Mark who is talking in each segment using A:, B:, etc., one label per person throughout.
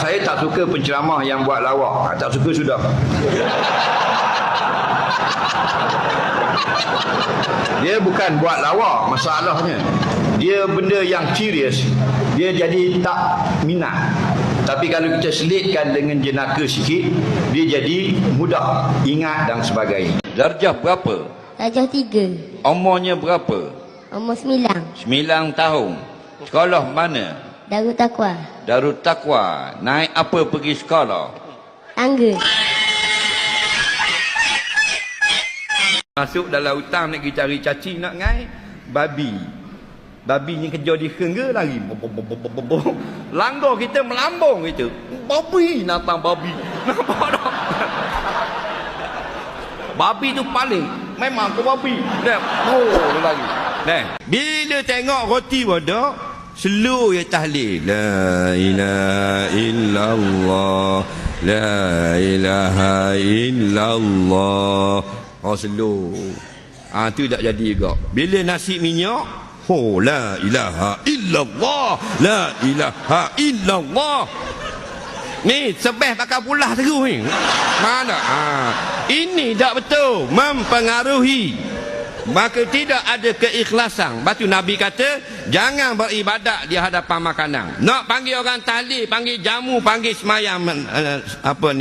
A: saya tak suka penceramah yang buat lawak. Tak suka sudah. Dia bukan buat lawak masalahnya. Dia benda yang serius, dia jadi tak minat. Tapi kalau kita selitkan dengan jenaka sikit, dia jadi mudah ingat dan sebagainya. Darjah berapa?
B: Darjah 3.
A: Umurnya berapa?
B: Umur 9.
A: 9 tahun. Sekolah mana?
B: Darul Taqwa.
A: Darul Taqwa. Naik apa pergi sekolah?
B: Tangga.
A: Masuk dalam hutan nak pergi cari cacing nak ngai babi. Babi ni kejar di ke lari. Langgar kita melambung kita. Babi natang babi. Nampak tak? Babi tu paling memang ke babi. Dah, dia lari. Nah, bila tengok roti bodoh, slow ya tahlil. La ilaha illallah. La ilaha illallah. Oh slow. Tu tak jadi juga. Bila nasi minyak, oh la ilaha illallah. La ilaha illallah. Ni sebeh pakai pulah terus ni. Mana? Ini tak betul. Mempengaruhi. Maka tidak ada keikhlasan. Lepas tu Nabi kata, jangan beribadat di hadapan makanan. Nak panggil orang tahlil, panggil jamu, panggil semayang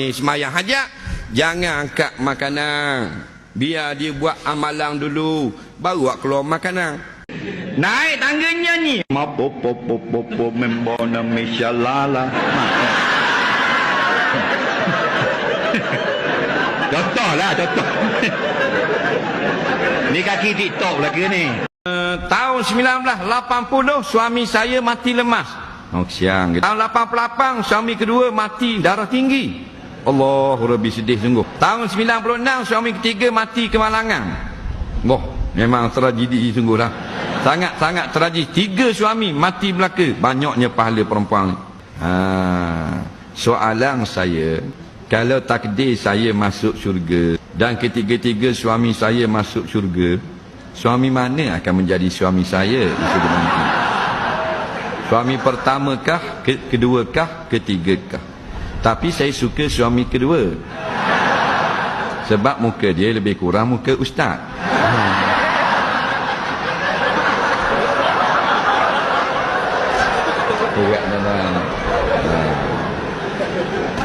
A: semayang hajat, jangan angkat makanan. Biar dia buat amalan dulu, baru keluar makanan. Naik tangganya ni. Mapopopopopo membona mishalala. Contohlah, contoh. Ni kaki TikTok lagi ni. Tahun 1980 suami saya mati lemas. Oh siang. Tahun 88 suami kedua mati darah tinggi. Allahu Rabbi, sedih sungguh. Tahun 96 suami ketiga mati kemalangan. Wah, memang tragedi sungguhlah. Sangat-sangat tragedi. 3 suami mati belaka. Banyaknya pahala perempuan. Soalan saya, kalau takdir saya masuk syurga dan ketiga-tiga suami saya masuk syurga, suami mana akan menjadi suami saya di syurga nanti? Suami pertamakah, keduakah, ketigakah? Tapi saya suka suami kedua. Sebab muka dia lebih kurang muka ustaz.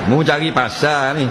A: Mu cari pasal ni.